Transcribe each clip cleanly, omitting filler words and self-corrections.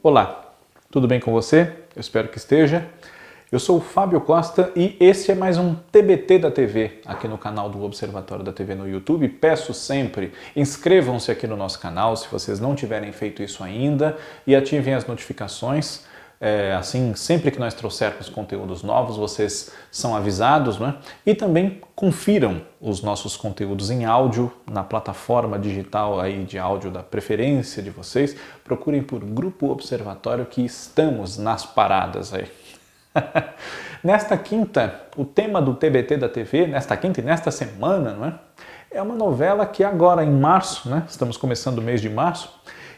Olá, tudo bem com você? Eu espero que esteja. Eu sou o Fábio Costa e este é mais um TBT da TV aqui no canal do Observatório da TV no YouTube. Peço sempre, inscrevam-se aqui no nosso canal se vocês não tiverem feito isso ainda e ativem as notificações. Assim, sempre que nós trouxermos conteúdos novos, vocês são avisados, né? E também confiram os nossos conteúdos em áudio na plataforma digital aí de áudio da preferência de vocês. Procurem por Grupo Observatório que estamos nas paradas aí. Nesta quinta, o tema do TBT da TV, nesta quinta e nesta semana, não é uma novela que agora em março, né? Estamos começando o mês de março,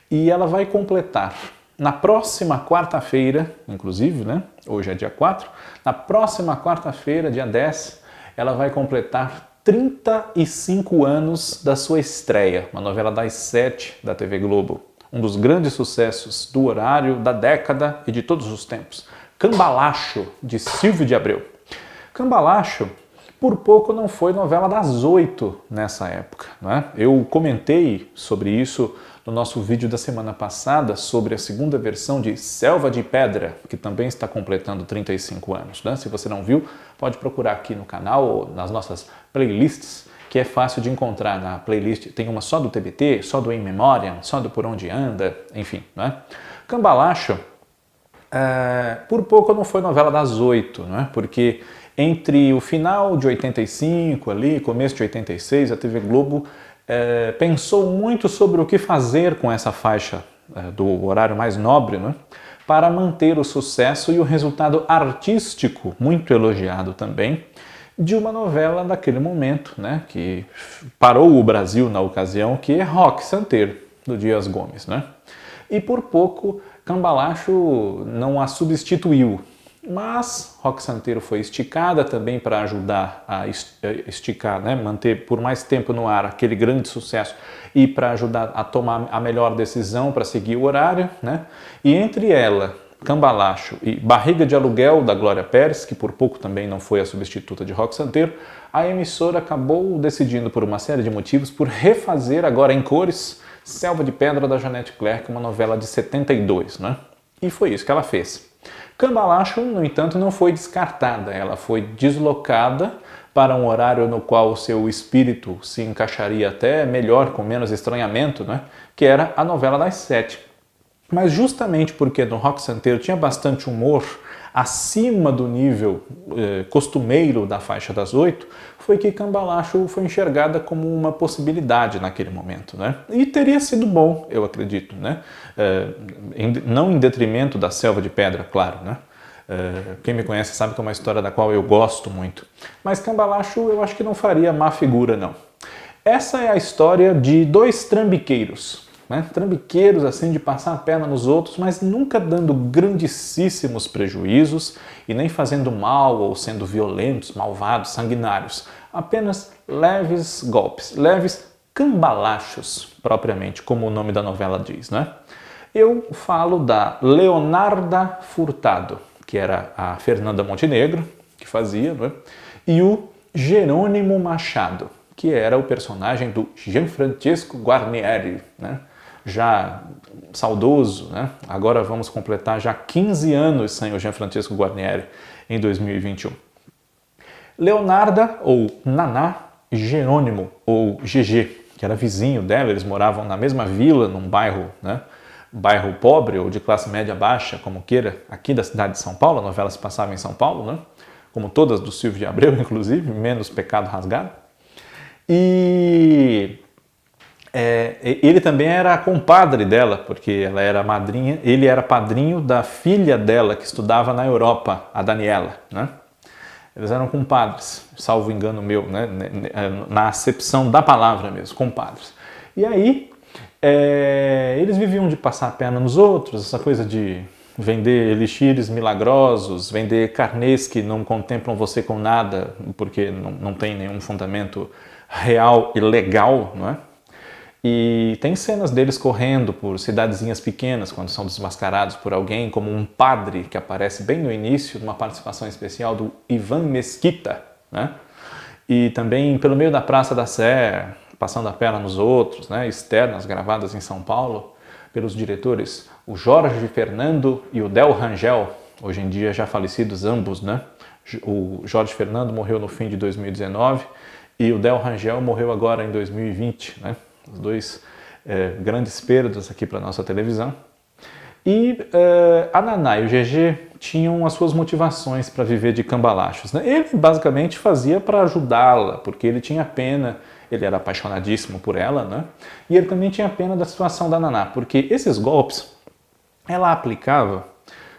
e ela vai completar na próxima quarta-feira, inclusive, né? Hoje é dia 4, na próxima quarta-feira, dia 10, ela vai completar 35 anos da sua estreia, uma novela das 7 da TV Globo, um dos grandes sucessos do horário, da década e de todos os tempos, Cambalacho, de Silvio de Abreu. Cambalacho, por pouco não foi novela das 8 nessa época, não é? Eu comentei sobre isso no nosso vídeo da semana passada sobre a segunda versão de Selva de Pedra, que também está completando 35 anos. Né? Se você não viu, pode procurar aqui no canal ou nas nossas playlists, que é fácil de encontrar. Na playlist tem uma só do TBT, só do In Memoriam, só do Por Onde Anda, enfim. Né? Cambalacho, por pouco não foi novela das 8, né? Porque entre o final de 85, ali, começo de 86, a TV Globo pensou muito sobre o que fazer com essa faixa do horário mais nobre, né, para manter o sucesso e o resultado artístico, muito elogiado também, de uma novela daquele momento, né, que parou o Brasil na ocasião, que é Roque Santeiro, do Dias Gomes. Né? E por pouco, Cambalacho não a substituiu. Mas Roque Santeiro foi esticada também para ajudar a esticar, né, manter por mais tempo no ar aquele grande sucesso e para ajudar a tomar a melhor decisão para seguir o horário. Né? E entre ela, Cambalacho e Barriga de Aluguel, da Glória Pérez, que por pouco também não foi a substituta de Roque Santeiro, a emissora acabou decidindo por uma série de motivos por refazer agora em cores Selva de Pedra, da Janete Clerc, uma novela de 72. Né? E foi isso que ela fez. Cambalacho, no entanto, não foi descartada, ela foi deslocada para um horário no qual o seu espírito se encaixaria até melhor, com menos estranhamento, né? Que era a novela das 7. Mas justamente porque no Roque Santeiro tinha bastante humor acima do nível costumeiro da faixa das 8, foi que Cambalacho foi enxergada como uma possibilidade naquele momento. Né? E teria sido bom, eu acredito, né? Não em detrimento da Selva de Pedra, claro. Né? Quem me conhece sabe que é uma história da qual eu gosto muito. Mas Cambalacho eu acho que não faria má figura, não. Essa é a história de dois trambiqueiros. Né? Trambiqueiros assim de passar a perna nos outros, mas nunca dando grandíssimos prejuízos e nem fazendo mal ou sendo violentos, malvados, sanguinários. Apenas leves golpes, leves cambalachos, propriamente, como o nome da novela diz. Né? Eu falo da Leonarda Furtado, que era a Fernanda Montenegro, que fazia, né? E o Jerônimo Machado, que era o personagem do Gianfrancesco Guarnieri, né? Já saudoso, né? Agora vamos completar já 15 anos sem o Gianfrancesco Guarnieri em 2021. Leonarda, ou Naná, Jerônimo, ou GG, que era vizinho dela, eles moravam na mesma vila, num bairro, né? Bairro pobre ou de classe média baixa, como queira, aqui da cidade de São Paulo. A novela se passava em São Paulo, né? Como todas do Silvio de Abreu, inclusive, menos Pecado Rasgado. E ele também era compadre dela, porque ela era madrinha, ele era padrinho da filha dela que estudava na Europa, a Daniela, né? Eles eram compadres, salvo engano meu, né? Na acepção da palavra mesmo, compadres. E aí, eles viviam de passar a perna nos outros, essa coisa de vender elixires milagrosos, vender carnês que não contemplam você com nada, porque não tem nenhum fundamento real e legal, não é? E tem cenas deles correndo por cidadezinhas pequenas quando são desmascarados por alguém, como um padre que aparece bem no início, numa participação especial do Ivan Mesquita, né? E também pelo meio da Praça da Sé, passando a perna nos outros, né? Externas gravadas em São Paulo pelos diretores o Jorge Fernando e o Del Rangel, hoje em dia já falecidos ambos, né? O Jorge Fernando morreu no fim de 2019 e o Del Rangel morreu agora em 2020, né? Os dois grandes perdas aqui para a nossa televisão. E a Naná e o GG tinham as suas motivações para viver de cambalachos, né? Ele basicamente fazia para ajudá-la, porque ele tinha pena, ele era apaixonadíssimo por ela, né? E ele também tinha pena da situação da Naná, porque esses golpes ela aplicava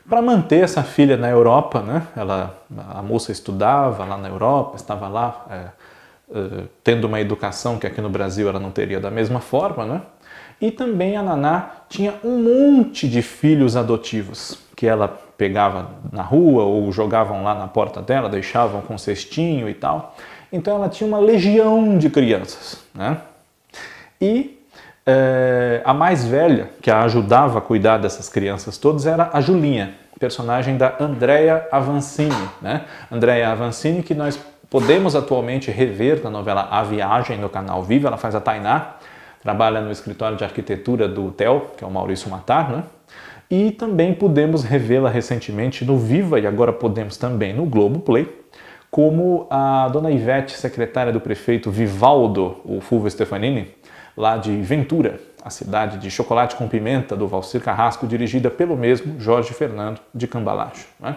para manter essa filha na Europa, né? A moça estudava lá na Europa, estava lá tendo uma educação que aqui no Brasil ela não teria da mesma forma, né? E também a Naná tinha um monte de filhos adotivos que ela pegava na rua ou jogavam lá na porta dela, deixavam com cestinho e tal. Então ela tinha uma legião de crianças, né? E a mais velha, que a ajudava a cuidar dessas crianças todas, era a Julinha, personagem da Andrea Avancini, né? Andrea Avancini, que nós podemos atualmente rever na novela A Viagem no canal Viva. Ela faz a Tainá, trabalha no escritório de arquitetura do Theo, que é o Maurício Matar, né? E também podemos revê-la recentemente no Viva, e agora podemos também no Globoplay, como a dona Ivete, secretária do prefeito Vivaldo, o Fulvio Stefanini, lá de Ventura, a cidade de chocolate com pimenta do Valcir Carrasco, dirigida pelo mesmo Jorge Fernando de Cambalacho, né?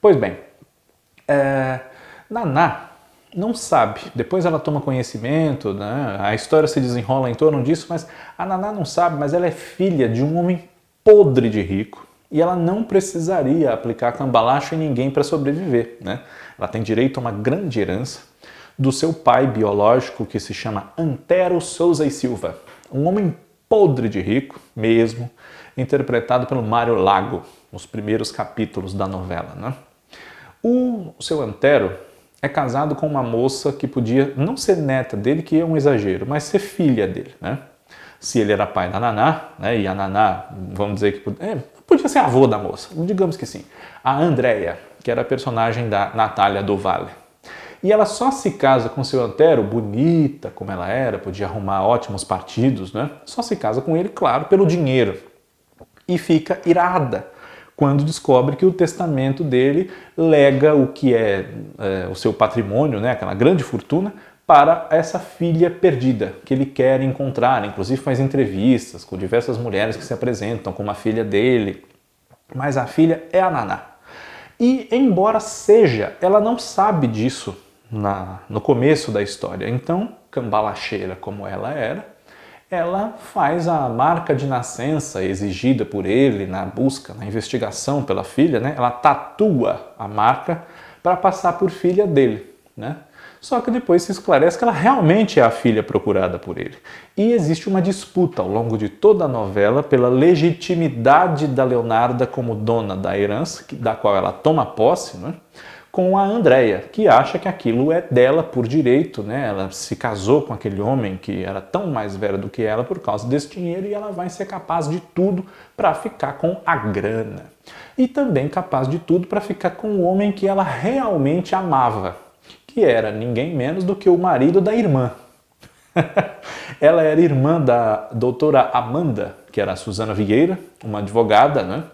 Pois bem, Naná não sabe, depois ela toma conhecimento, né? A história se desenrola em torno disso, mas a Naná não sabe, mas ela é filha de um homem podre de rico e ela não precisaria aplicar cambalacho em ninguém para sobreviver, né? Ela tem direito a uma grande herança do seu pai biológico, que se chama Antero Souza e Silva, um homem podre de rico mesmo, interpretado pelo Mário Lago, nos primeiros capítulos da novela, né? O seu Antero é casado com uma moça que podia não ser neta dele, que é um exagero, mas ser filha dele, né? Se ele era pai da Naná, né? E a Naná, vamos dizer que podia ser avô da moça, digamos que sim. A Andrea, que era a personagem da Natália do Valle. E ela só se casa com seu Antero, bonita como ela era, podia arrumar ótimos partidos, né? Só se casa com ele, claro, pelo dinheiro. E fica irada quando descobre que o testamento dele lega o que é o seu patrimônio, né? Aquela grande fortuna, para essa filha perdida que ele quer encontrar. Inclusive faz entrevistas com diversas mulheres que se apresentam como a filha dele. Mas a filha é a Naná. E embora seja, ela não sabe disso no começo da história. Então, cambalacheira como ela era, ela faz a marca de nascença exigida por ele na busca, na investigação pela filha, né? Ela tatua a marca para passar por filha dele, né? Só que depois se esclarece que ela realmente é a filha procurada por ele. E existe uma disputa ao longo de toda a novela pela legitimidade da Leonarda como dona da herança, da qual ela toma posse, né? Com a Andrea, que acha que aquilo é dela por direito, né? Ela se casou com aquele homem que era tão mais velho do que ela por causa desse dinheiro e ela vai ser capaz de tudo para ficar com a grana. E também capaz de tudo para ficar com o homem que ela realmente amava, que era ninguém menos do que o marido da irmã. Ela era irmã da doutora Amanda, que era a Suzana Vieira, uma advogada, né?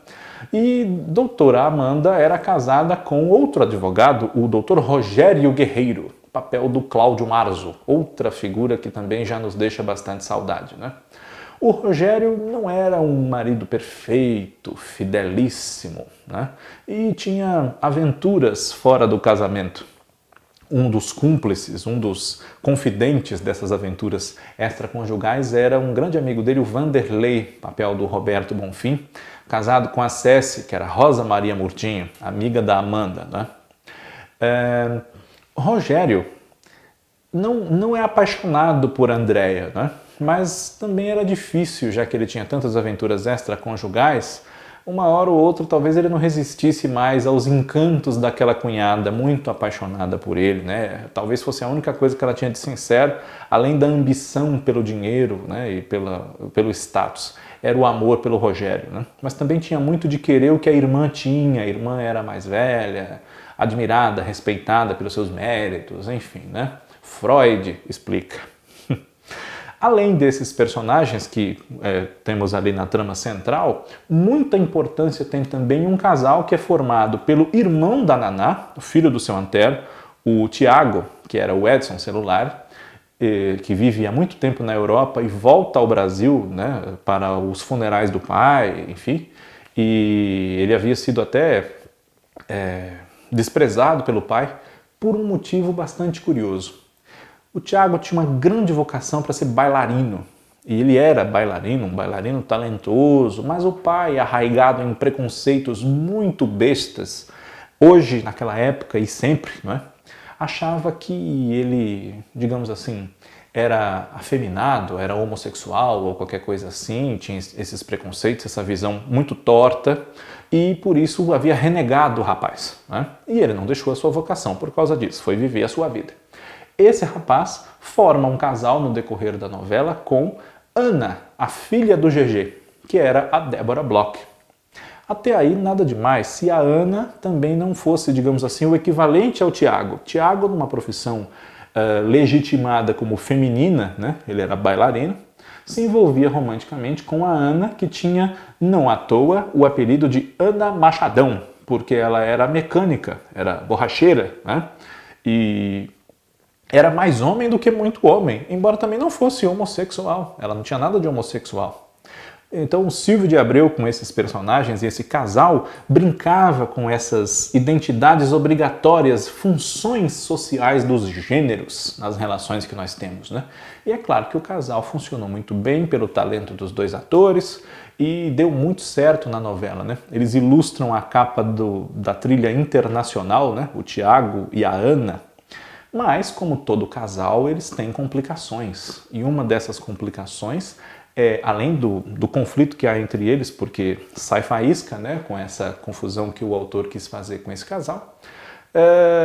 E doutora Amanda era casada com outro advogado, o doutor Rogério Guerreiro, papel do Cláudio Marzo, outra figura que também já nos deixa bastante saudade, né? O Rogério não era um marido perfeito, fidelíssimo, né? E tinha aventuras fora do casamento. Um dos cúmplices, um dos confidentes dessas aventuras extraconjugais era um grande amigo dele, o Vanderlei, papel do Roberto Bonfim, casado com a Céci, que era Rosa Maria Murtinho, amiga da Amanda, né? Rogério não é apaixonado por Andrea, né? Mas também era difícil, já que ele tinha tantas aventuras extraconjugais, uma hora ou outra talvez ele não resistisse mais aos encantos daquela cunhada muito apaixonada por ele, né? Talvez fosse a única coisa que ela tinha de sincero, além da ambição pelo dinheiro, né, e pelo status, era o amor pelo Rogério, né? Mas também tinha muito de querer o que a irmã tinha. A irmã era mais velha, admirada, respeitada pelos seus méritos, enfim, né? Freud explica. Além desses personagens que temos ali na trama central, muita importância tem também um casal que é formado pelo irmão da Naná, o filho do seu Antero, o Tiago, que era o Edson Celular, que vive há muito tempo na Europa e volta ao Brasil, né, para os funerais do pai, enfim, e ele havia sido até desprezado pelo pai por um motivo bastante curioso. O Tiago tinha uma grande vocação para ser bailarino. E ele era bailarino, um bailarino talentoso, mas o pai, arraigado em preconceitos muito bestas, hoje, naquela época e sempre, não é? Achava que ele, digamos assim, era afeminado, era homossexual ou qualquer coisa assim, tinha esses preconceitos, essa visão muito torta, e por isso havia renegado o rapaz, né? E ele não deixou a sua vocação por causa disso, foi viver a sua vida. Esse rapaz forma um casal no decorrer da novela com Ana, a filha do GG, que era a Débora Bloch. Até aí nada demais, se a Ana também não fosse, digamos assim, o equivalente ao Tiago. Tiago, numa profissão legitimada como feminina, né? Ele era bailarino, se envolvia romanticamente com a Ana, que tinha, não à toa, o apelido de Ana Machadão, porque ela era mecânica, era borracheira, né? E era mais homem do que muito homem, embora também não fosse homossexual. Ela não tinha nada de homossexual. Então o Silvio de Abreu, com esses personagens e esse casal, brincava com essas identidades obrigatórias, funções sociais dos gêneros nas relações que nós temos, né? E é claro que o casal funcionou muito bem pelo talento dos dois atores e deu muito certo na novela, né? Eles ilustram a capa da trilha internacional, né? O Tiago e a Ana. Mas, como todo casal, eles têm complicações. E uma dessas complicações além do conflito que há entre eles, porque sai faísca, né, com essa confusão que o autor quis fazer com esse casal,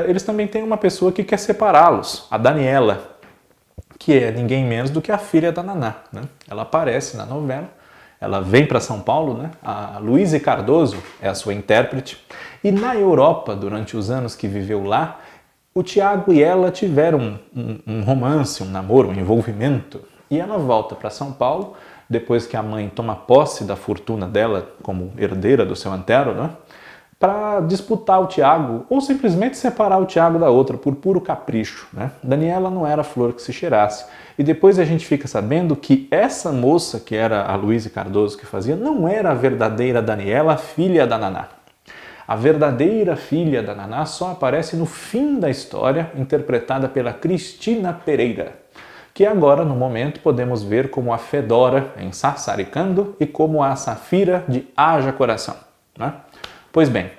eles também têm uma pessoa que quer separá-los, a Daniela, que é ninguém menos do que a filha da Naná, né? Ela aparece na novela, ela vem para São Paulo, né? A Luísa Cardoso é a sua intérprete, e na Europa, durante os anos que viveu lá, o Tiago e ela tiveram um romance, um namoro, um envolvimento, e ela volta para São Paulo, depois que a mãe toma posse da fortuna dela como herdeira do seu Antero, né? Para disputar o Tiago, ou simplesmente separar o Tiago da outra, por puro capricho, né? Daniela não era flor que se cheirasse. E depois a gente fica sabendo que essa moça, que era a Luísa Cardoso que fazia, não era a verdadeira Daniela, filha da Naná. A verdadeira filha da Naná só aparece no fim da história, interpretada pela Cristina Pereira, que agora, no momento, podemos ver como a Fedora em Sassaricando e como a Safira de Haja Coração, né? Pois bem,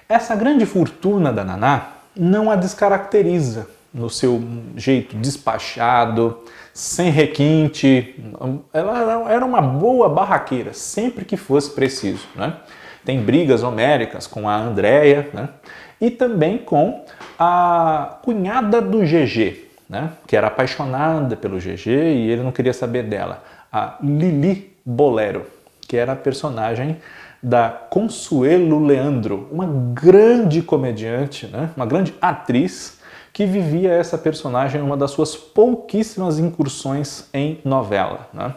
essa grande fortuna da Naná não a descaracteriza no seu jeito despachado, sem requinte. Ela era uma boa barraqueira, sempre que fosse preciso, né? Tem brigas homéricas com a Andréia, né? E também com a cunhada do GG, né? Que era apaixonada pelo GG e ele não queria saber dela, a Lili Bolero, que era a personagem da Consuelo Leandro, uma grande comediante, né? Uma grande atriz que vivia essa personagem numa das suas pouquíssimas incursões em novela, né?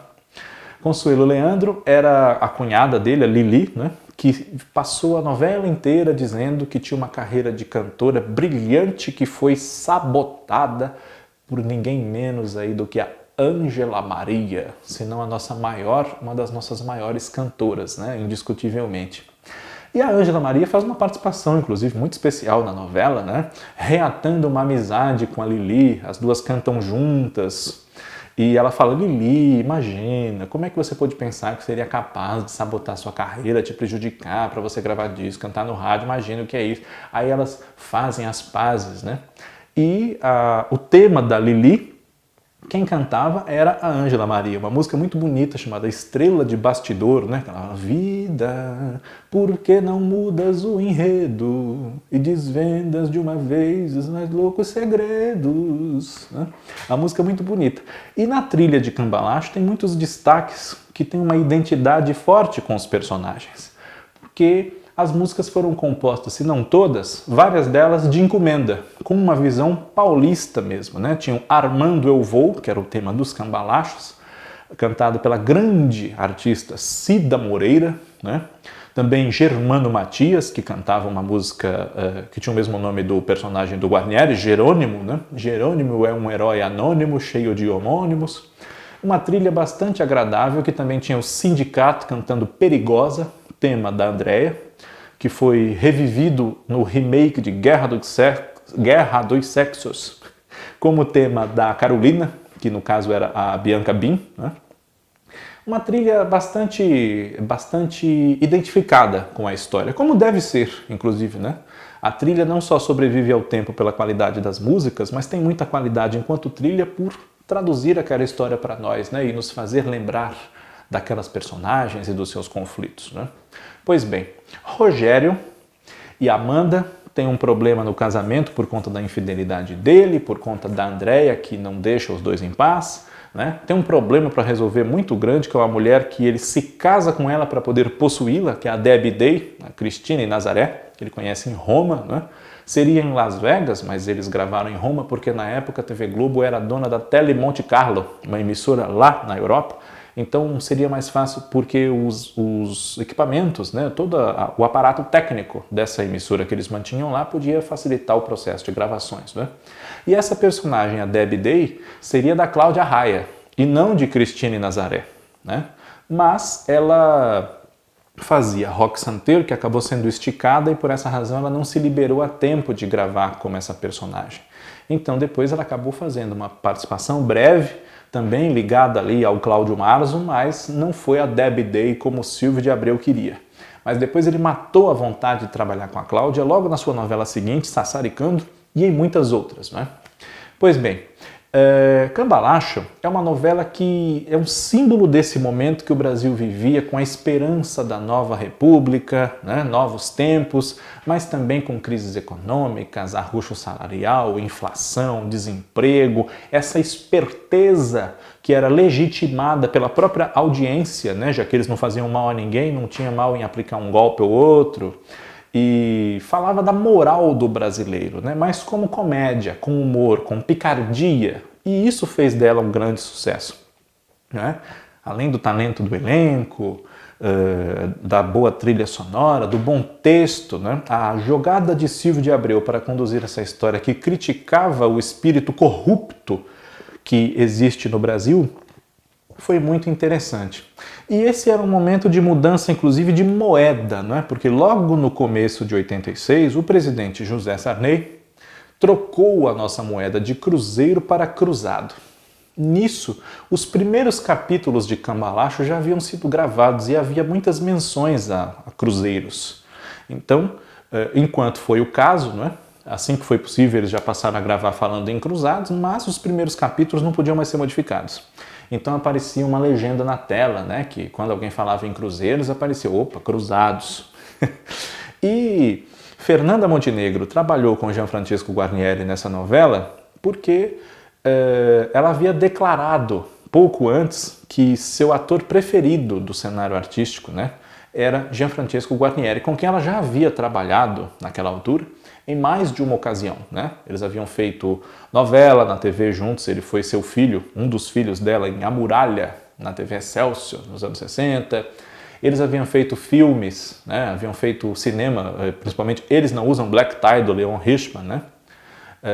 Consuelo Leandro era a cunhada dele, a Lili, né? Que passou a novela inteira dizendo que tinha uma carreira de cantora brilhante que foi sabotada por ninguém menos aí do que a Ângela Maria, se não a nossa maior, uma das nossas maiores cantoras, né, indiscutivelmente. E a Ângela Maria faz uma participação, inclusive, muito especial na novela, né, reatando uma amizade com a Lili, as duas cantam juntas, e ela fala, Lili, imagina, como é que você pode pensar que seria capaz de sabotar sua carreira, te prejudicar para você gravar disco, cantar no rádio, imagina o que é isso. Aí elas fazem as pazes, né? E o tema da Lili Quem cantava era a Ângela Maria, uma música muito bonita chamada Estrela de Bastidor, né? Aquela vida, por que não mudas o enredo e desvendas de uma vez os mais loucos segredos, né? A música é muito bonita. E na trilha de Cambalacho tem muitos destaques que têm uma identidade forte com os personagens, porque as músicas foram compostas, se não todas, várias delas de encomenda, com uma visão paulista mesmo, né? Tinham Armando Eu Vou, que era o tema dos Cambalachos, cantado pela grande artista Cida Moreira, né? Também Germano Matias, que cantava uma música que tinha o mesmo nome do personagem do Guarnieri, Jerônimo, né? Jerônimo é um herói anônimo, cheio de homônimos. Uma trilha bastante agradável, que também tinha o Sindicato cantando Perigosa, tema da Andréa, que foi revivido no remake de Guerra dos Sexos, como tema da Carolina, que no caso era a Bianca Bin, né? Uma trilha bastante identificada com a história, como deve ser, inclusive, né? A trilha não só sobrevive ao tempo pela qualidade das músicas, mas tem muita qualidade enquanto trilha por traduzir aquela história para nós, né? E nos fazer lembrar daquelas personagens e dos seus conflitos, né? Pois bem, Rogério e Amanda têm um problema no casamento por conta da infidelidade dele, por conta da Andréia, que não deixa os dois em paz, né? Tem um problema para resolver muito grande, que é uma mulher que ele se casa com ela para poder possuí-la, que é a Debbie Day, a Cristina e Nazaré, que ele conhece em Roma, né? Seria em Las Vegas, mas eles gravaram em Roma porque na época a TV Globo era dona da Tele Monte Carlo, uma emissora lá na Europa. Então seria mais fácil porque os equipamentos, né, todo o aparato técnico dessa emissora que eles mantinham lá podia facilitar o processo de gravações, né? E essa personagem, a Debbie Day, seria da Cláudia Raia e não de Cristina e Nazaré, né? Mas ela fazia Roque Santeiro, que acabou sendo esticada e por essa razão ela não se liberou a tempo de gravar como essa personagem. Então depois ela acabou fazendo uma participação breve, também ligada ali ao Cláudio Marzo, mas não foi a Debbie Day como o Silvio de Abreu queria. Mas depois ele matou a vontade de trabalhar com a Cláudia logo na sua novela seguinte, Sassaricando, e em muitas outras, né? Pois bem, Cambalacho é uma novela que é um símbolo desse momento que o Brasil vivia com a esperança da nova república, né, novos tempos, mas também com crises econômicas, arroxo salarial, inflação, desemprego, essa esperteza que era legitimada pela própria audiência, né, já que eles não faziam mal a ninguém, não tinha mal em aplicar um golpe ou outro, e falava da moral do brasileiro, né? Mas como comédia, com humor, com picardia, e isso fez dela um grande sucesso, né? Além do talento do elenco, da boa trilha sonora, do bom texto, né? A jogada de Silvio de Abreu para conduzir essa história que criticava o espírito corrupto que existe no Brasil foi muito interessante. E esse era um momento de mudança, inclusive, de moeda, né? Porque logo no começo de 86, o presidente José Sarney trocou a nossa moeda de cruzeiro para cruzado. Nisso, os primeiros capítulos de Cambalacho já haviam sido gravados e havia muitas menções a cruzeiros. Então, enquanto foi o caso, né? Assim que foi possível, eles já passaram a gravar falando em cruzados, mas os primeiros capítulos não podiam mais ser modificados. Então aparecia uma legenda na tela, né, que quando alguém falava em cruzeiros, aparecia, opa, cruzados. E Fernanda Montenegro trabalhou com Jean Francisco Guarnieri nessa novela porque ela havia declarado pouco antes que seu ator preferido do cenário artístico, né, era Jean Francisco Guarnieri, com quem ela já havia trabalhado naquela altura, em mais de uma ocasião, né? Eles haviam feito novela na TV juntos, ele foi seu filho, um dos filhos dela, em A Muralha, na TV Excelsior, nos anos 60. Eles haviam feito filmes, né? Haviam feito cinema, principalmente Eles Não Usam Black Tie, do Leon Hirschman, né?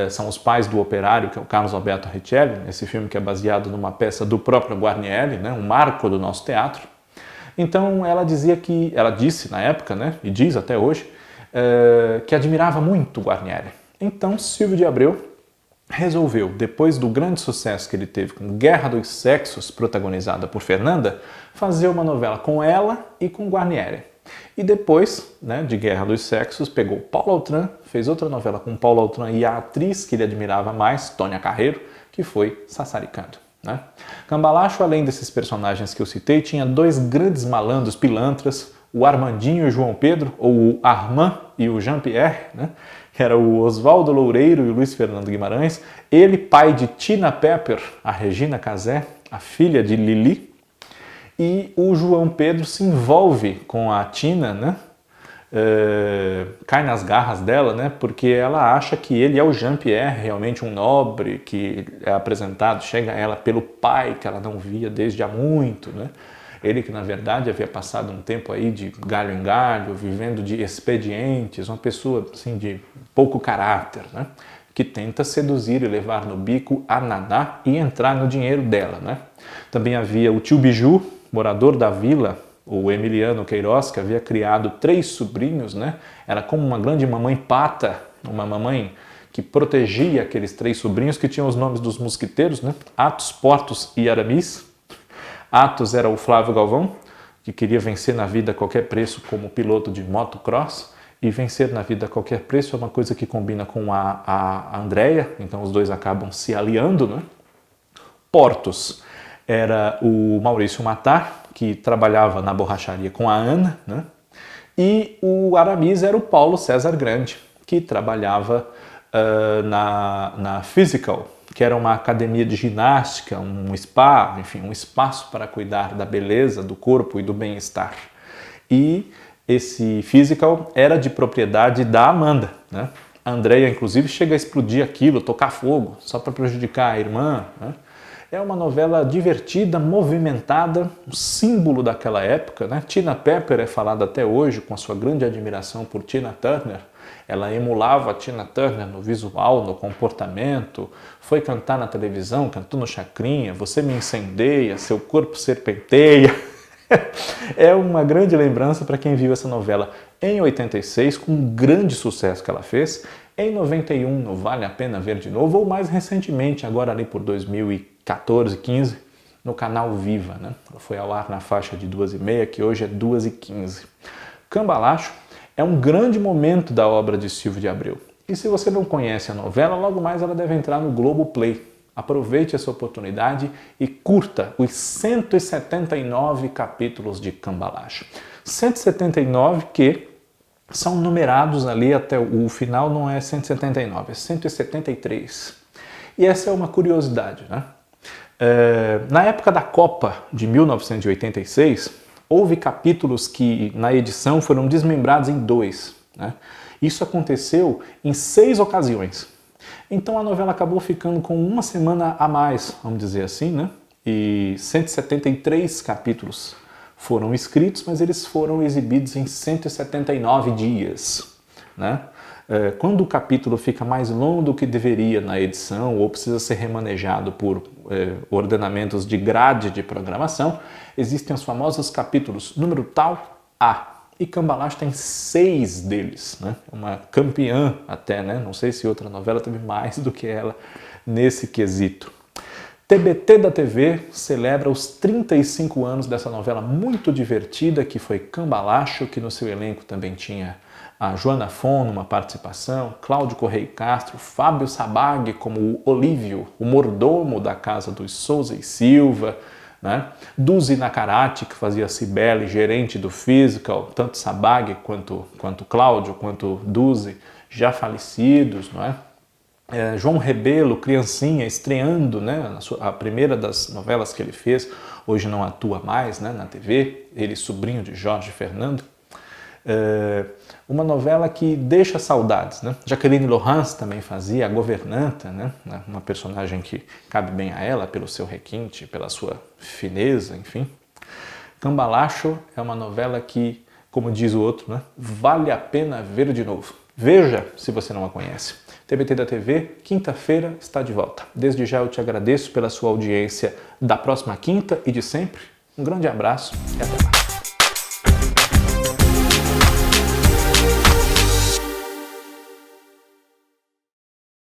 São os pais do operário, que é o Carlos Alberto Richelli, esse filme que é baseado numa peça do próprio Guarnieri, né? Um marco do nosso teatro. Então ela disse na época, né? E diz até hoje, que admirava muito Guarnieri. Então Silvio de Abreu resolveu, depois do grande sucesso que ele teve com Guerra dos Sexos, protagonizada por Fernanda, fazer uma novela com ela e com Guarnieri. E depois, né, de Guerra dos Sexos, pegou Paulo Autran, fez outra novela com Paulo Autran e a atriz que ele admirava mais, Tônia Carreiro, que foi sassaricado, né? Cambalacho, além desses personagens que eu citei, tinha dois grandes malandros pilantras, o Armandinho e o João Pedro, ou o Armand e o Jean-Pierre, né? Que era o Oswaldo Loureiro e o Luiz Fernando Guimarães. Ele, pai de Tina Pepper, a Regina Casé, a filha de Lili. E o João Pedro se envolve com a Tina, né? Cai nas garras dela, né? Porque ela acha que ele é o Jean-Pierre, realmente um nobre que é apresentado, chega a ela pelo pai que ela não via desde há muito, né? Ele que na verdade havia passado um tempo aí de galho em galho, vivendo de expedientes, uma pessoa assim de pouco caráter, né? Que tenta seduzir e levar no bico a Naná e entrar no dinheiro dela, né? Também havia o tio Biju, morador da vila, o Emiliano Queiroz, que havia criado 3 sobrinhos, né? Era como uma grande mamãe pata, uma mamãe que protegia aqueles 3 sobrinhos que tinham os nomes dos mosquiteiros, né? Athos, Porthos e Aramis. Athos era o Flávio Galvão, que queria vencer na vida a qualquer preço como piloto de motocross, e vencer na vida a qualquer preço é uma coisa que combina com a Andréia, então os dois acabam se aliando, né? Porthos era o Maurício Matar, que trabalhava na borracharia com a Ana, né? E o Aramis era o Paulo César Grande, que trabalhava na Physical, que era uma academia de ginástica, um spa, enfim, um espaço para cuidar da beleza, do corpo e do bem-estar. E esse Physical era de propriedade da Amanda, né? A Andréia, inclusive, chega a explodir aquilo, tocar fogo, só para prejudicar a irmã, né? É uma novela divertida, movimentada, um símbolo daquela época, né? Tina Pepper é falada até hoje com a sua grande admiração por Tina Turner. Ela emulava a Tina Turner no visual, no comportamento, foi cantar na televisão, cantou no Chacrinha, Você Me Incendeia, Seu Corpo Serpenteia. É uma grande lembrança para quem viu essa novela em 86, com um grande sucesso que ela fez, em 91 no Vale a Pena Ver de Novo, ou mais recentemente, agora ali por 2014, 15, no canal Viva, né? Ela foi ao ar na faixa de 2h30, que hoje é 2h15. Cambalacho é um grande momento da obra de Silvio de Abreu. E se você não conhece a novela, logo mais ela deve entrar no Globoplay. Aproveite essa oportunidade e curta os 179 capítulos de Cambalacho. 179 que são numerados ali até o final, não é 179, é 173. E essa é uma curiosidade, né? Na época da Copa de 1986, houve capítulos que na edição foram desmembrados em 2, né? Isso aconteceu em 6 ocasiões. Então a novela acabou ficando com uma semana a mais, vamos dizer assim, né? E 173 capítulos foram escritos, mas eles foram exibidos em 179 dias, né? Quando o capítulo fica mais longo do que deveria na edição ou precisa ser remanejado por ordenamentos de grade de programação, existem os famosos capítulos número tal A. E Cambalacho tem 6 deles, né? Uma campeã até, né? Não sei se outra novela teve mais do que ela nesse quesito. TBT da TV celebra os 35 anos dessa novela muito divertida que foi Cambalacho, que no seu elenco também tinha a Joana Fon numa participação, Cláudio Correia Castro, Fábio Sabag como o Olívio, o mordomo da casa dos Souza e Silva, né? Duzi Nacarate, que fazia Cibele, gerente do Physical, tanto Sabag quanto Cláudio, quanto Duzi, já falecidos, não é? João Rebelo, criancinha, estreando, né, a primeira das novelas que ele fez, hoje não atua mais, né, na TV, ele sobrinho de Jorge Fernando. Uma novela que deixa saudades, né? Jaqueline Lohans também fazia a governanta, né? Uma personagem que cabe bem a ela pelo seu requinte, pela sua fineza, enfim. Cambalacho é uma novela que, como diz o outro, né, vale a pena ver de novo. Veja se você não a conhece. TBT da TV, quinta-feira, está de volta. Desde já eu te agradeço pela sua audiência da próxima quinta e de sempre. Um grande abraço e até lá.